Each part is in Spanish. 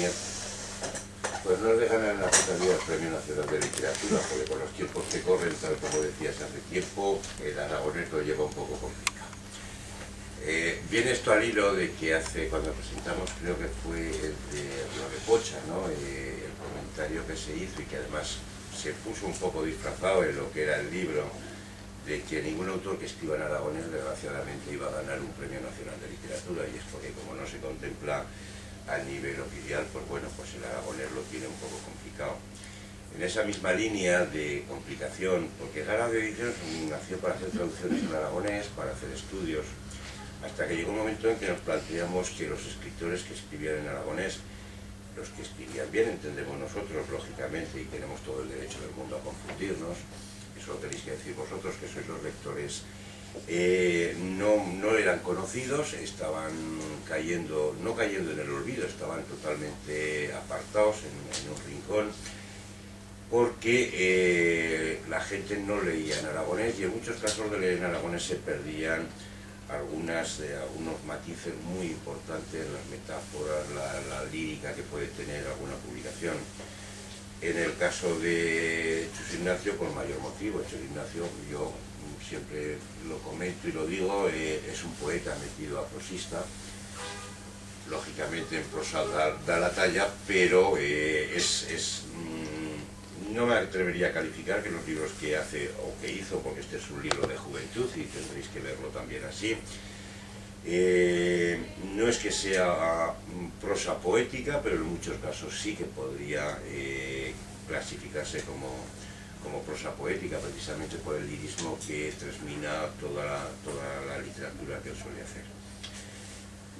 Aragonés, pues no es de ganar en la puta vida el Premio Nacional de Literatura, porque con los tiempos que corren, tal como decías hace tiempo, el aragonés lo lleva un poco complicado. Viene esto al hilo de que cuando presentamos, creo que fue el de lo de Pocha, ¿no? El comentario que se hizo y que además se puso un poco disfrazado en lo que era el libro, de que ningún autor que escriba en aragonés desgraciadamente iba a ganar un Premio Nacional de Literatura, y es porque como no se contempla a nivel oficial, pues bueno, pues el aragonés lo tiene un poco complicado. En esa misma línea de complicación, porque Gara de Edición nació para hacer traducciones en aragonés, para hacer estudios, hasta que llegó un momento en que nos planteamos que los escritores que escribían en aragonés, los que escribían bien, entendemos nosotros, lógicamente, y tenemos todo el derecho del mundo a confundirnos, eso lo tenéis que decir vosotros, que sois los lectores, no eran conocidos, estaban cayendo, no cayendo en el olvido, estaban totalmente apartados en un rincón, porque la gente no leía en aragonés, y en muchos casos de leer en aragonés se perdían algunos matices muy importantes, las metáforas, la lírica que puede tener alguna publicación. En el caso de Chus Ignacio, por mayor motivo. Chus Ignacio, yo siempre lo comento y lo digo, es un poeta metido a prosista. Lógicamente en prosa da la talla, pero no me atrevería a calificar que los libros que hace o que hizo, porque este es un libro de juventud y tendréis que verlo también así, no es que sea prosa poética, pero en muchos casos sí que podría clasificarse como prosa poética, precisamente por el lirismo que termina toda la literatura que él suele hacer.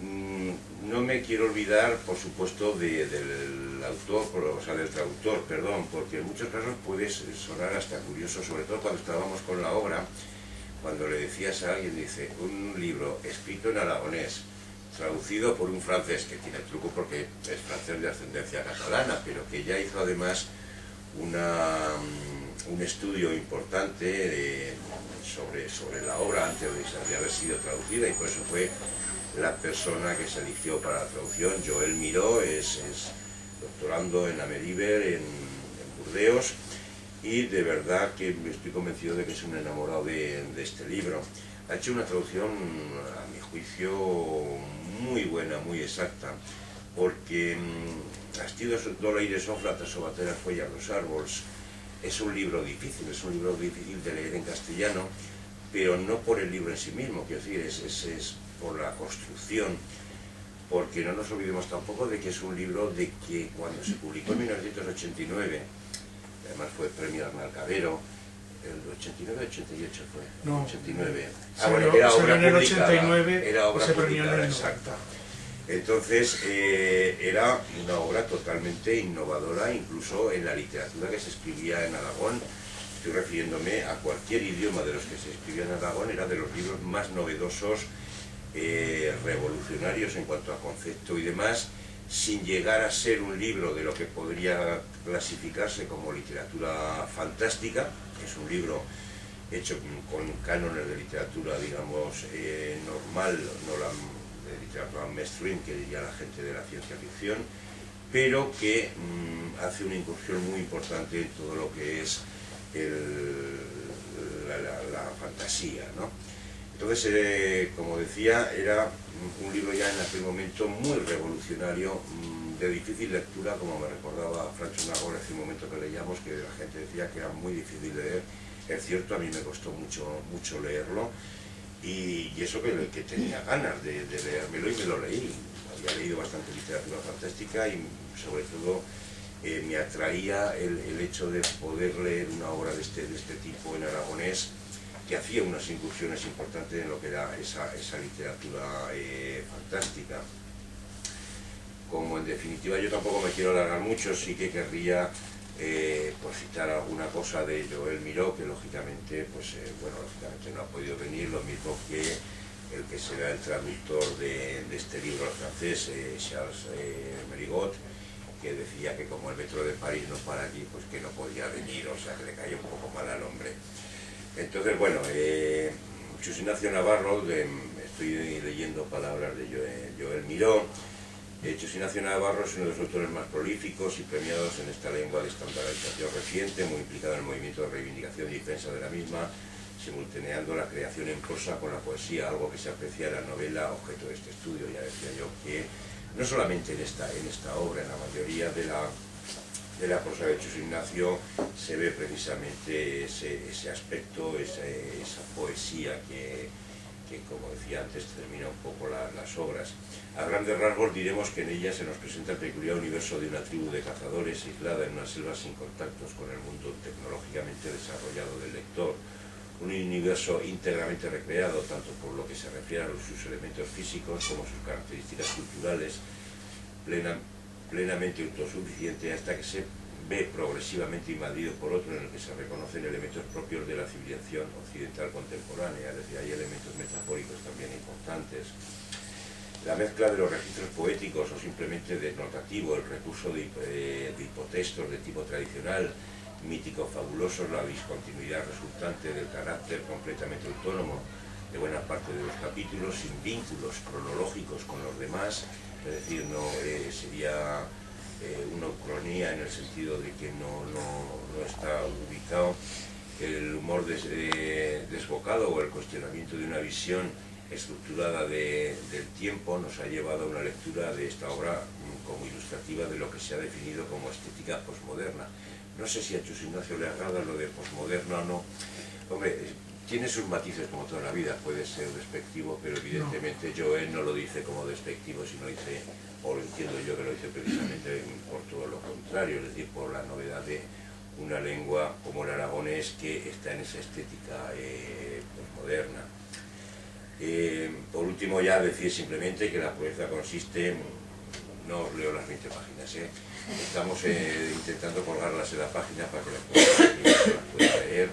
No me quiero olvidar, por supuesto, del autor, o sea, del traductor, perdón, porque en muchos casos puede sonar hasta curioso, sobre todo cuando estábamos con la obra, cuando le decías a alguien, dice, un libro escrito en aragonés, traducido por un francés, que tiene truco porque es francés de ascendencia catalana, pero que ya hizo además un estudio importante sobre la obra antes de haber sido traducida, y por eso fue la persona que se eligió para la traducción. Joel Miró es doctorando en la Mediver, en Burdeos, y de verdad que estoy convencido de que es un enamorado de este libro. Ha hecho una traducción, a mi juicio, muy buena, muy exacta, porque Astidos doloires oflatas o bateras follas los árboles es un libro difícil de leer en castellano, pero no por el libro en sí mismo, quiero decir, es por la construcción, porque no nos olvidemos tampoco de que es un libro de que cuando se publicó en 1989, además fue premio Arnal Cabero, el 89-88 fue, no, 89. Bueno, era obra en el publicada, 89, era obra se premió publicada, en el exacta. Entonces era una obra totalmente innovadora, incluso en la literatura que se escribía en Aragón. Estoy refiriéndome a cualquier idioma de los que se escribía en Aragón, era de los libros más novedosos, revolucionarios en cuanto a concepto y demás, sin llegar a ser un libro de lo que podría clasificarse como literatura fantástica. Es un libro hecho con cánones de literatura, digamos, normal, no la de literatura mainstream, que diría la gente de la ciencia ficción, pero que hace una incursión muy importante en todo lo que es la fantasía, ¿no? Entonces, como decía, era un libro ya en aquel momento muy revolucionario, de difícil lectura, como me recordaba Francho Nagore hace un momento que leíamos, que la gente decía que era muy difícil de leer. Es cierto, a mí me costó mucho leerlo, y eso que tenía ganas de leérmelo, y me lo leí. Había leído bastante literatura fantástica y sobre todo me atraía el hecho de poder leer una obra de este tipo en aragonés, que hacía unas incursiones importantes en lo que era esa literatura fantástica. Como en definitiva yo tampoco me quiero alargar mucho, sí que querría por citar alguna cosa de Joel Miró, que lógicamente, pues lógicamente no ha podido venir, lo mismo que el que será el traductor de este libro al francés, Charles Merigot, que decía que como el metro de París no para allí, pues que no podía venir, o sea que le cayó un poco mal al hombre. Entonces, bueno, Chus Ignacio Navarro, estoy leyendo palabras de Joel Miró, José Ignacio Navarro es uno de los autores más prolíficos y premiados en esta lengua de estandarización reciente, muy implicado en el movimiento de reivindicación y defensa de la misma, simultaneando la creación en prosa con la poesía, algo que se aprecia en la novela objeto de este estudio. Ya decía yo que no solamente en esta obra, en la mayoría de la prosa de José Ignacio se ve precisamente ese aspecto, esa poesía que, como decía antes, termina un poco las obras. A grandes rasgos diremos que en ella se nos presenta el peculiar universo de una tribu de cazadores aislada en una selva sin contactos con el mundo tecnológicamente desarrollado del lector. Un universo íntegramente recreado, tanto por lo que se refiere a sus elementos físicos como sus características culturales, plenamente autosuficiente, hasta que se ve progresivamente invadido por otro en el que se reconocen elementos propios de la civilización occidental contemporánea, es decir, hay elementos metafóricos también importantes. La mezcla de los registros poéticos o simplemente denotativo, el recurso de hipotextos de tipo tradicional, míticos fabulosos, la discontinuidad resultante del carácter completamente autónomo de buena parte de los capítulos, sin vínculos cronológicos con los demás, es decir, no sería una ucronía en el sentido de que no está ubicado, el humor desbocado o el cuestionamiento de una visión estructurada del tiempo nos ha llevado a una lectura de esta obra como ilustrativa de lo que se ha definido como estética posmoderna. No sé si a José Ignacio le agrada lo de posmoderno o no. Hombre, tiene sus matices como toda la vida, puede ser despectivo, pero evidentemente Joel no lo dice como despectivo, sino dice, o lo entiendo yo que lo dice precisamente por todo lo contrario, es decir, por la novedad de una lengua como el aragonés que está en esa estética posmoderna. Por último, ya decir simplemente que la proeza consiste, no os leo las 20 páginas, estamos intentando colgarlas en la página para que las pueda leer.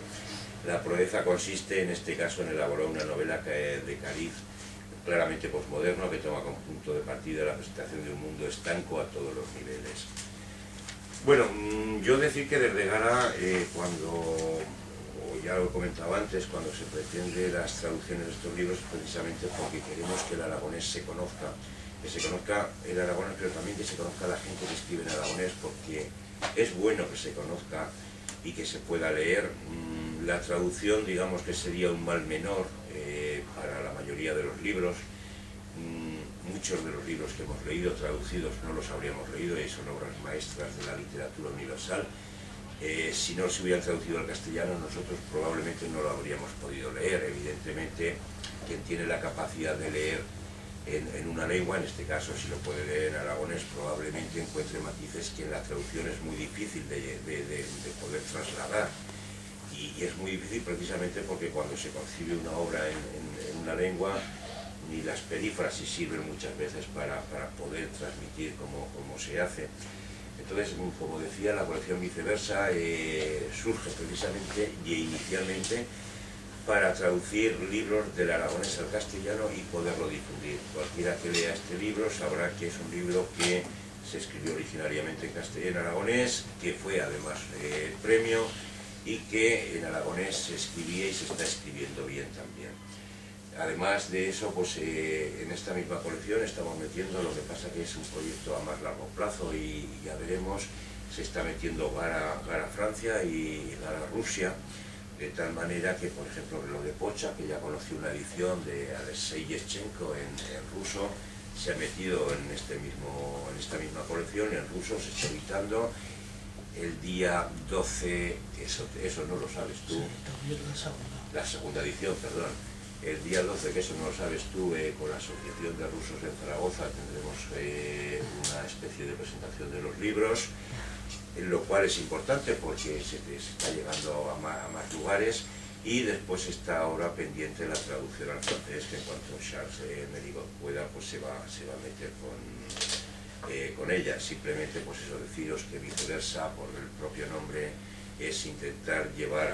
La proeza consiste en este caso en elaborar una novela de cariz claramente posmoderno que toma como punto de partida la presentación de un mundo estanco a todos los niveles. Bueno, yo decir que desde Gara, cuando, ya lo he comentado antes, cuando se pretende las traducciones de estos libros, precisamente porque queremos que el aragonés se conozca, que se conozca el aragonés, pero también que se conozca la gente que escribe en aragonés, porque es bueno que se conozca y que se pueda leer. La traducción, digamos que sería un mal menor para la mayoría de los libros. Muchos de los libros que hemos leído traducidos no los habríamos leído y son obras maestras de la literatura universal. Si no se hubieran traducido al castellano, nosotros probablemente no lo habríamos podido leer. Evidentemente, quien tiene la capacidad de leer en una lengua, en este caso si lo puede leer en aragonés, probablemente encuentre matices que en la traducción es muy difícil de poder trasladar. Y es muy difícil precisamente porque cuando se concibe una obra en una lengua, ni las perífrasis sirven muchas veces para poder transmitir cómo se hace. Entonces, como decía, la colección Viceversa surge precisamente y inicialmente para traducir libros del aragonés al castellano y poderlo difundir. Cualquiera que lea este libro sabrá que es un libro que se escribió originariamente en aragonés, que fue además premio y que en aragonés se escribía y se está escribiendo bien también. Además de eso, pues en esta misma colección estamos metiendo, lo que pasa que es un proyecto a más largo plazo y ya veremos, se está metiendo Gara Francia y Gara Rusia, de tal manera que, por ejemplo, lo de Pocha, que ya conocí una edición de Alexei Yeschenko en ruso, se ha metido en esta misma colección, en ruso se está editando el día 12, eso no lo sabes tú, la segunda edición, perdón. El día 12, que eso no lo sabes tú, con la Asociación de Rusos en Zaragoza tendremos una especie de presentación de los libros, lo cual es importante porque se está llegando a más lugares, y después está ahora pendiente la traducción al francés, que en cuanto Charles Mérigot pueda, pues se va a meter con ella. Simplemente, pues eso, deciros que Viceversa, por el propio nombre, es intentar llevar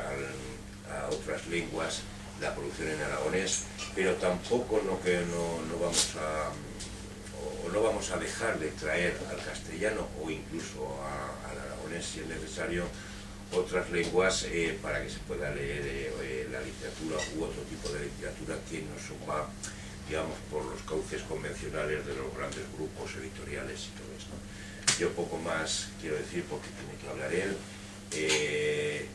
a otras lenguas la producción en aragonés, pero tampoco no vamos a dejar de traer al castellano o incluso al aragonés, si es necesario, otras lenguas para que se pueda leer la literatura u otro tipo de literatura que nos va digamos, por los cauces convencionales de los grandes grupos editoriales y todo esto. Yo poco más quiero decir porque tiene que hablar él.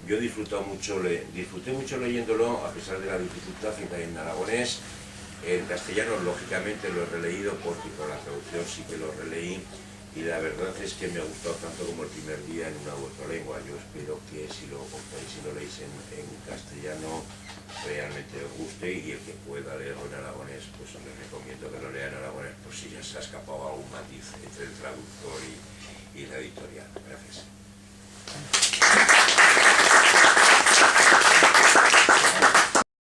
Yo disfruté mucho leyéndolo, a pesar de la dificultad en aragonés. En castellano, lógicamente, lo he releído porque con la traducción sí que lo releí, y la verdad es que me ha gustado tanto como el primer día en una u otra lengua. Yo espero que si lo compráis y lo leéis en castellano, realmente os guste, y el que pueda leerlo en aragonés, pues les recomiendo que lo lea en aragonés, por si ya se ha escapado algún matiz entre el traductor y la editorial. Gracias.